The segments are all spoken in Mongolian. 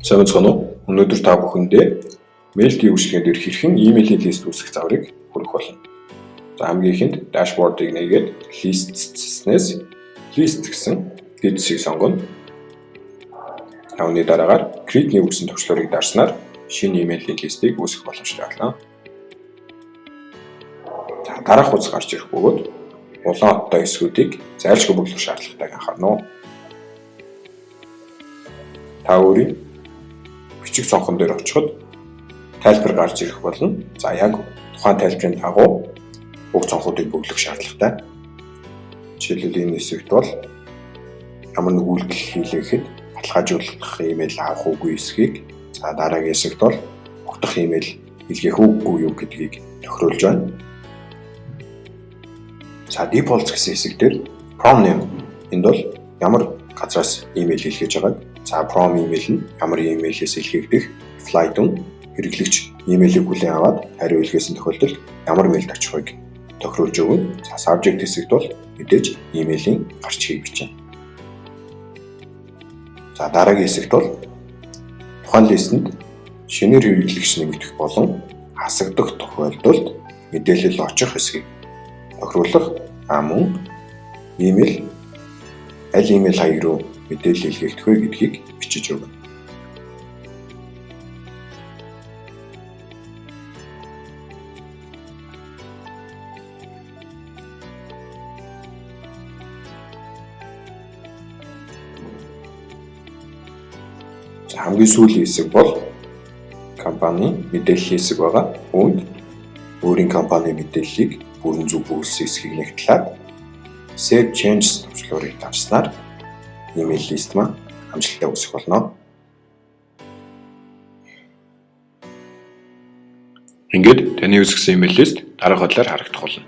Сайн байна уу? Өнөөдөр та бүхэндээ мэйлт үйлчлэгээн дээр хэрхэн имэйлийн лист үүсгэх заврыг хүргэх болно. За хамгийн ихэнд дашбордыг нээгээд листэснээс лист гэсэн дэдсийг сонгоно. Үүний дараагаар create new гэсэн төвчлөрийг дарснаар шинэ имэйлийн листийг үүсгэх боломжтой болно. За дараах утас гарч ирэх бөгөөд улаан хоттой эсгүүдийг зайлшгүй бүглэх шаардлагатайг анхаарна уу. Та өөрийн бичиг цонхон дээр очиход тайлбар гарч ирэх болно. За яг тухайн тайлбарын дагуу бүх цонхуудыг бүглэх шаардлагатай. Жишээлбэл энэ хэсэгт бол ямар нэг үйлдэл хийлгэхэд баталгаажуулах имэйл авах үгүй эсхийг, за дараагийн хэсэгт бол утгах имэйл илгээх үгүй юу гэдгийг тохируулж байна. За default гэсэн хэсэг дээр prom name энд бол ямар газраас имэйл илгээж байгааг, за prom имэйл нь ямар имэйлээс илгээгдэх, flight-ун хэрэглэгч имэйлийг хүлээн аваад хариу илгээсэн тохиолдолд ямар мэйлд очихыг тохируулж өгнө. За subject хэсэгт бол мэдээж имэйлийн гарч хийг бичнэ. За дараагийн хэсэгт бол тухайн листэнд шинээр хэрэглэгч нэмэгдэх болон хасагдах тохиолдолд мэдээлэл очих хэсгийг тохируулах, мөн имэйл аль имэйл хаяг руу мэдээлэл илгээгдэх вэ гэдгийг бичиж өгнө. За хамгийн сүүлийн хэсэг бол компани мэдээллийн хэсэг байгаа. Үүнд өөрийн компани мэдээллийг бүрэн зөв бүгэлсэн хэсгийг нэгтлээд Save Changes төвчлөрийг дарснаар имэйл лист маань амжилттай үүсэх болно. Ингээд таны үүсгэсэн имэйл лист дараах бодлоор харагдах болно.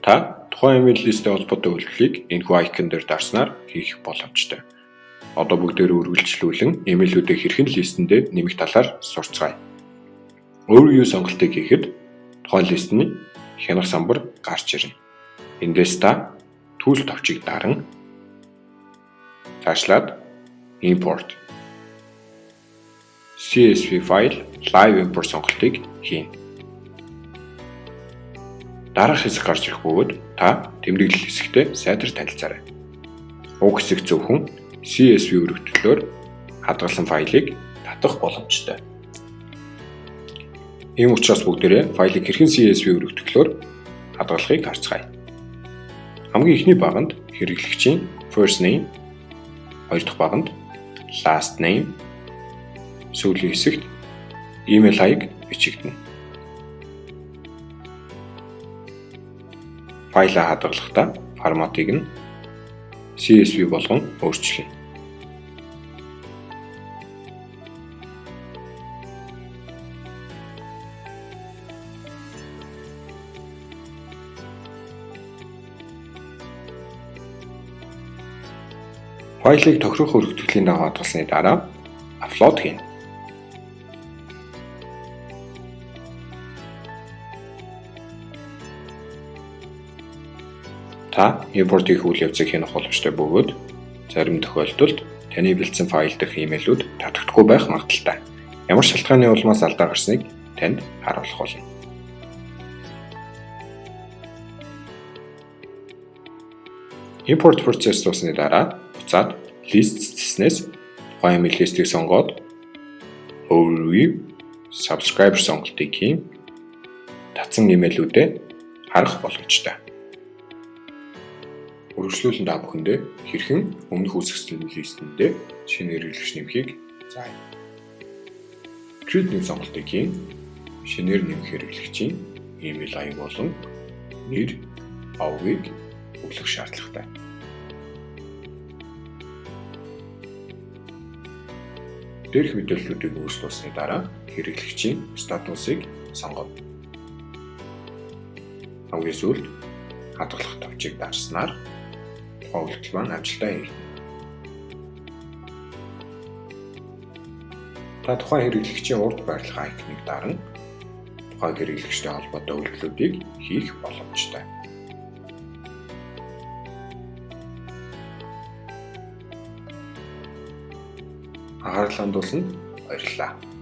Та тухайн имэйл листтэй холбоотой үйлдэлийг энэхүү айкон дээр дарснаар хийх боломжтой. Одоо бүгдээрээ үргэлжлүүлэн имэйлүүдээ хэрхэн листэндээ нэмэх талаар сурцгаая. Overview сонголтыг хийхэд тухайн листний хянах самбар гарч ирнэ. Эндээс та Tools товчийг даран цаашлаад Import CSV файл Live Import сонголтыг хийн. Дараах хэсэг гарч ирэх бөгөөд та тэмдэглэл хэсэгтээ сайтар танилцаарай. Уг хэсэг зөвхөн CSV өргөдлөөр хадгалсан файлыг татах боломжтой. Ийм учраас бүгдээрээ файлыг хэрхэн CSV өргөдлөөр хадгалахыг харцгаая. Хамгийн эхний баганд хэрэглэгчийн first name, хоёр дахь баганд last name, сүүлийн хэсэгт email хаяг бичигдэнэ. Файлаа хадгалахдаа форматыг нь CSV болгон өөрчилнө. Файлыг тохирох өргөдлийн дагуу хадгалсны дараа апплод хийнэ. Та импортын үйл явцыг хянах боломжтой бөгөөд зарим тохиолдолд таны бэлдсэн файл дэх имэйлүүд татагдахгүй байх магадaltaй. Ямар шалтгааны улмаас алдаа гарсныг танд харуулах болно. Import процесс дуусны дараа буцаад листэснээс тухайн имэйл листийг сонгоод Overview, Subscriber сонголтыг хийн. Татсан имэйлүүдэд харах боломжтой. Үргэлжлүүлэн та бүхэндээ хэрхэн өмнөх үүсгэсэн листэндээ шинэ хэрэглэгч нэмэхийг заая. Create new сонголтыг хийн. Шинээр нэмэх хэрэглэгчийн имэйл хаяг болон нэр, овгийг бүглэх шаардлагатай. Дээрх мэдээллүүдийг өөрчлөлтсөний дараа хэрэглэгчийн статусыг сонгоно. Хамгийн сүүлд хадгалах товчийг дарснаар тухайн үйлдэл маань амжилттай хийгдэнэ. Та тухайн хэрэглэгчийн урд байрлах айконыг даран тухайн хэрэглэгчтэй холбоотой үйлдэлүүдийг хийх боломжтой. Анхаарлаа хандуулсанд Баярлалаа.